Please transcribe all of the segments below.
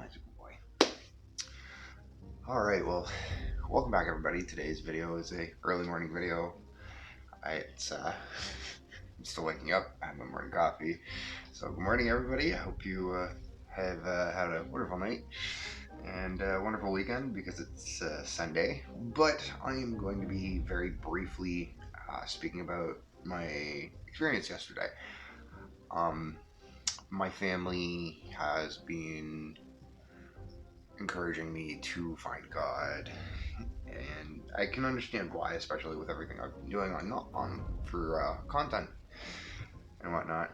magical boy. Alright, well, welcome back everybody. Today's video is a early morning video. I'm still waking up. I have my morning coffee. So good morning everybody. I hope you have had a wonderful night and a wonderful weekend because it's Sunday. But I am going to be very briefly speaking about my experience yesterday. My family has been encouraging me to find God, and I can understand why, especially with everything I've been doing for content and whatnot.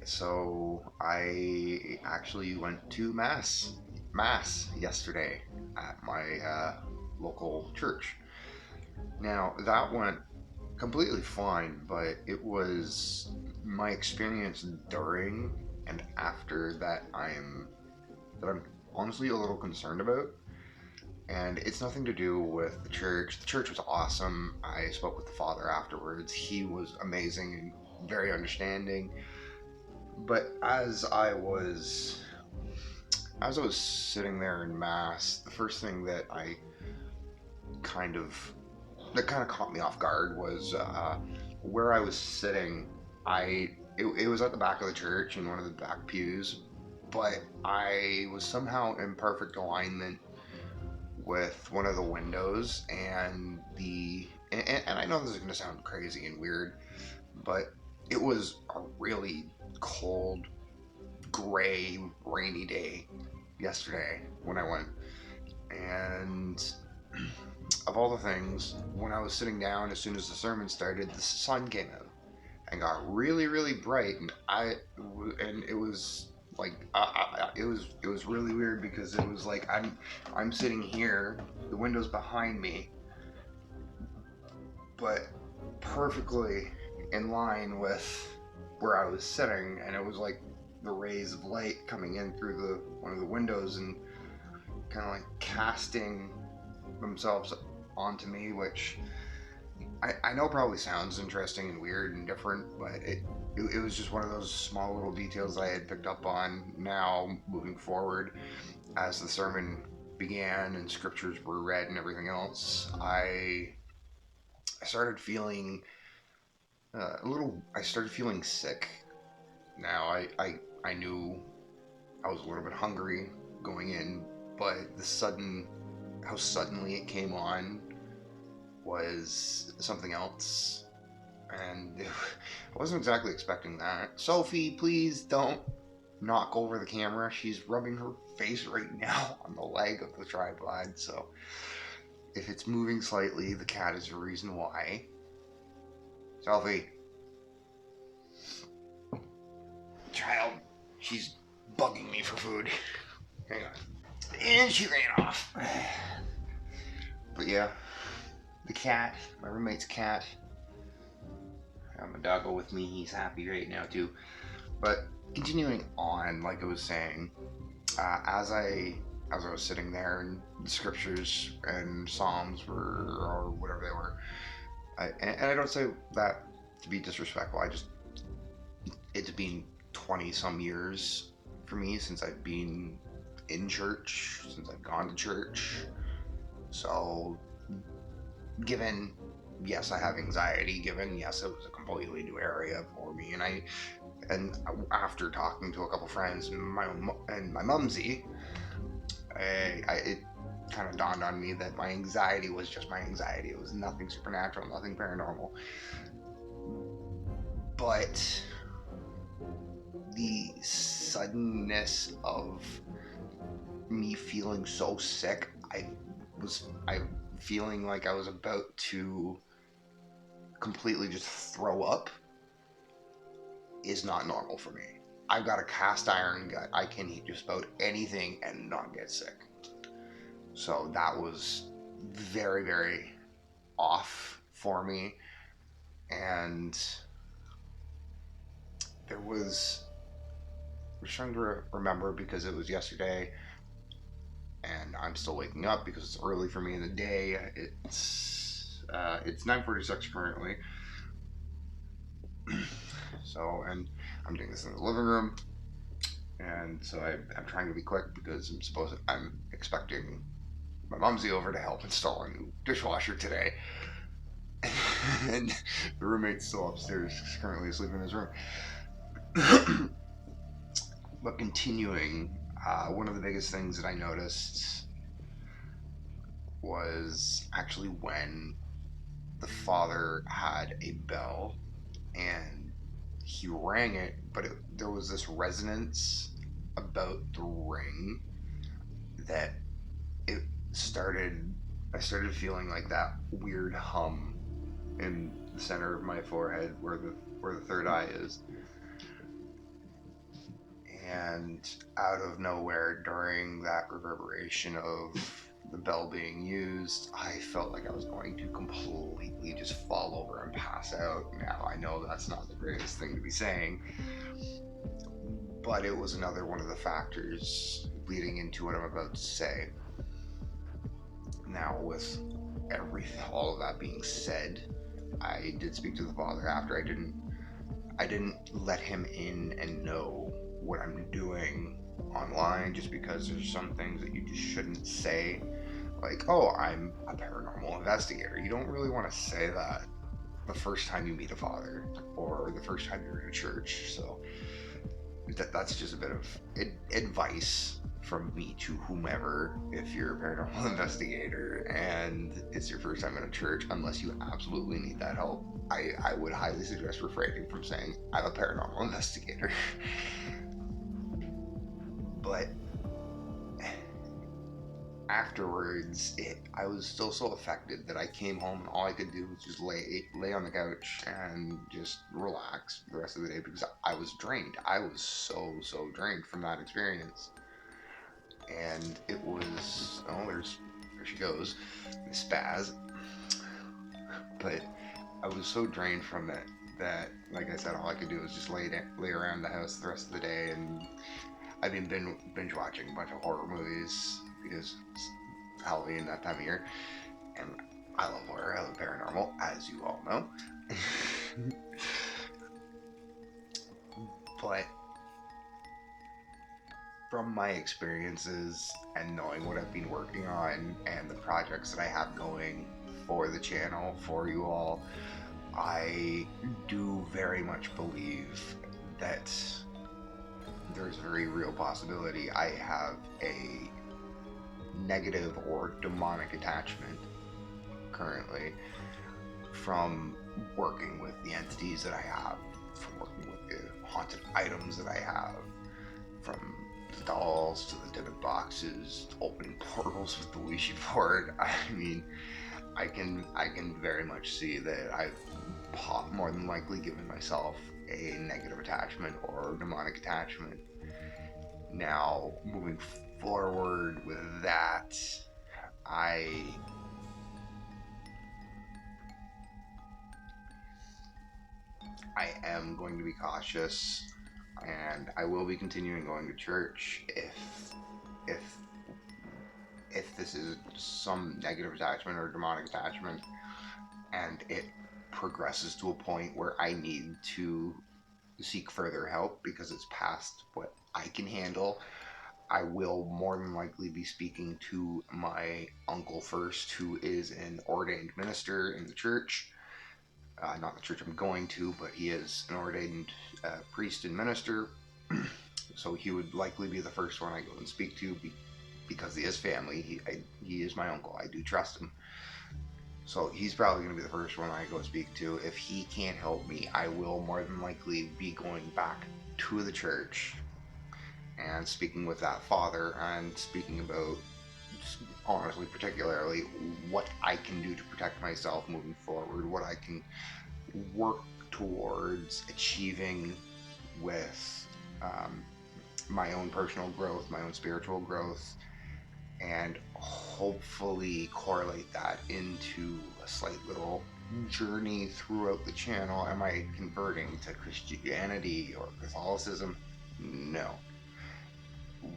So I actually went to mass yesterday at my local church. Now that went completely fine, but it was my experience during and after that I'm honestly a little concerned about. And it's nothing to do with the church. The church was awesome. I spoke with the father afterwards. He was amazing and very understanding. But as I was sitting there in mass, the first thing that kind of caught me off guard was where I was sitting. It was at the back of the church in one of the back pews, but I was somehow in perfect alignment with one of the windows, and I know this is going to sound crazy and weird, but it was a really cold, gray, rainy day yesterday when I went. And of all the things, when I was sitting down, as soon as the sermon started, the sun came out and got really, really bright, and it was like it was really weird because it was like I'm sitting here, the window's behind me, but perfectly in line with where I was sitting, and it was like the rays of light coming in through one of the windows and kind of like casting themselves onto me, which I know probably sounds interesting and weird and different, but it was just one of those small little details I had picked up on. Now, moving forward, as the sermon began and scriptures were read and everything else, I started feeling I started feeling sick. Now, I knew I was a little bit hungry going in, but how suddenly it came on was something else, and I wasn't exactly expecting that. Sophie, please don't knock over the camera. She's rubbing her face right now on the leg of the tripod, so if it's moving slightly, the cat is the reason why. Sophie. Child, she's bugging me for food. Hang on. And she ran off. But yeah, the cat, my roommate's cat. I have my doggo with me. He's happy right now too. But continuing on, like I was saying, as I was sitting there and the scriptures and psalms or whatever they were, and I don't say that to be disrespectful. It's been 20 some years for me since I've been in church, since I've gone to church. So given, yes, I have anxiety, given, yes, it was a completely new area for me, and after talking to a couple friends and my mumsy, it kind of dawned on me that my anxiety was just my anxiety. It was nothing supernatural, nothing paranormal. But the suddenness of me feeling so sick, I feeling like I was about to completely just throw up, is not normal for me. I've got a cast iron gut. I can eat just about anything and not get sick. So that was very, very off for me. And I'm trying to remember because it was yesterday and I'm still waking up because it's early for me in the day. It's 9:46 currently. So, and I'm doing this in the living room, And so I'm trying to be quick because I'm expecting my mumsy over to help install a new dishwasher today. And the roommate's still upstairs, currently asleep in his room. But continuing, one of the biggest things that I noticed was actually when the father had a bell and he rang it, but there was this resonance about the ring that it started. I started feeling like that weird hum in the center of my forehead where the third eye is. And out of nowhere, during that reverberation of the bell being used, I felt like I was going to completely just fall over and pass out. Now, I know that's not the greatest thing to be saying, but it was another one of the factors leading into what I'm about to say. Now, with all of that being said, I did speak to the father after. I didn't let him in and know what I'm doing online, just because there's some things that you just shouldn't say. Like, oh, I'm a paranormal investigator. You don't really want to say that the first time you meet a father or the first time you're in a church. So that's just a bit of advice from me to whomever. If you're a paranormal investigator and it's your first time in a church, unless you absolutely need that help, I would highly suggest refraining from saying I'm a paranormal investigator. But afterwards, I was still so affected that I came home and all I could do was just lay on the couch and just relax the rest of the day because I was drained. I was so drained from that experience. And it was, oh, there she goes, Miss Spaz. But I was so drained from it that, like I said, all I could do was just lay around the house the rest of the day. And I've been binge watching a bunch of horror movies because it's Halloween that time of year, and I love horror, I love paranormal, as you all know. But from my experiences and knowing what I've been working on and the projects that I have going for the channel, for you all, I do very much believe that there's a very real possibility I have a negative or demonic attachment currently from working with the entities that I have, from working with the haunted items that I have, from the dolls to the ticket boxes, opening portals with the Ouija board. I mean, I can very much see that I've more than likely given myself a negative attachment or demonic attachment. Now, moving forward with that, I am going to be cautious, and I will be continuing going to church if if this is some negative attachment or demonic attachment, and it progresses to a point where I need to seek further help because it's past what I can handle. I will more than likely be speaking to my uncle first, who is an ordained minister in the church. Not the church I'm going to, but he is an ordained priest and minister. So he would likely be the first one I go and speak to because he is family. He is my uncle. I do trust him. So he's probably going to be the first one I go speak to. If he can't help me, I will more than likely be going back to the church and speaking with that father and speaking about, honestly, particularly what I can do to protect myself moving forward, what I can work towards achieving with my own personal growth, my own spiritual growth, and hopefully correlate that into a slight little journey throughout the channel. Am I converting to Christianity or Catholicism? No.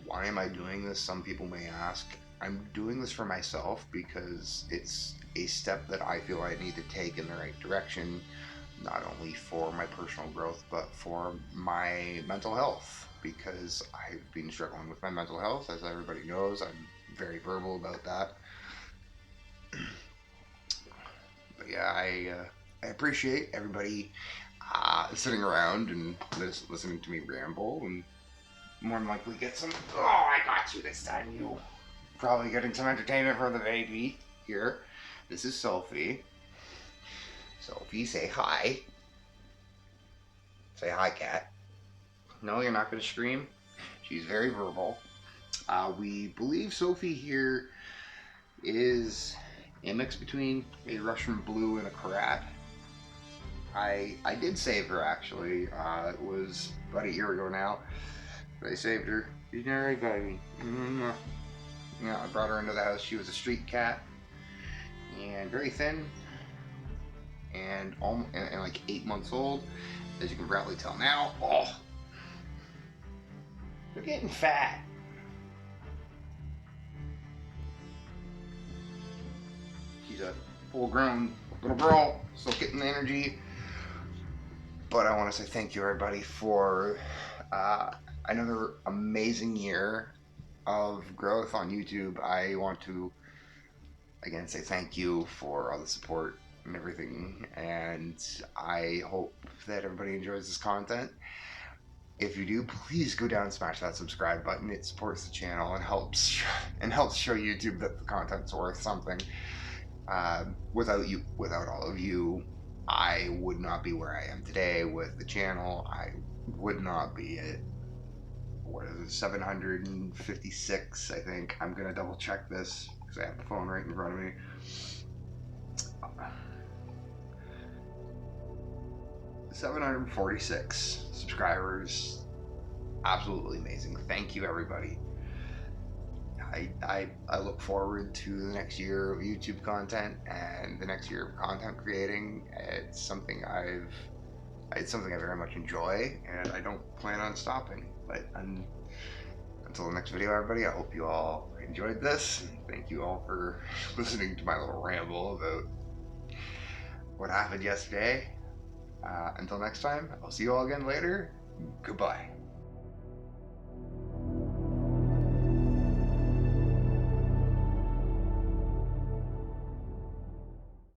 Why am I doing this? Some people may ask. I'm doing this for myself because it's a step that I feel I need to take in the right direction, not only for my personal growth, but for my mental health, because I've been struggling with my mental health. As everybody knows, I'm very verbal about that. But yeah, I appreciate everybody sitting around and listening to me ramble, and more than likely get some. Oh, I got you this time, you. Probably getting some entertainment from the baby here. This is Sophie. Sophie, say hi. Say hi, cat. No, you're not going to scream. She's very verbal. We believe Sophie here is a mix between a Russian blue and a Karat. I did save her actually. It was about a year ago now. But I saved her. She's alright, baby. Mm-hmm. Yeah, I brought her into the house. She was a street cat and very thin and like 8 months old, as you can probably tell now. Oh, they're getting fat. She's a full-grown little girl, still getting the energy. But I want to say thank you, everybody, for another amazing year of growth on YouTube. I want to again say thank you for all the support and everything, and I hope that everybody enjoys this content. If you do, please go down and smash that subscribe button. It supports the channel and helps show YouTube that the content's worth something. Without all of you, I would not be where I am today with the channel. I would not be at, what is it, 756, I think. I'm gonna double check this because I have the phone right in front of me. 746 subscribers. Absolutely amazing. Thank you, everybody. I look forward to the next year of YouTube content and the next year of content creating. It's something I very much enjoy, and I don't plan on stopping. But until the next video, everybody, I hope you all enjoyed this. Thank you all for listening to my little ramble about what happened yesterday. Until next time, I'll see you all again later. Goodbye.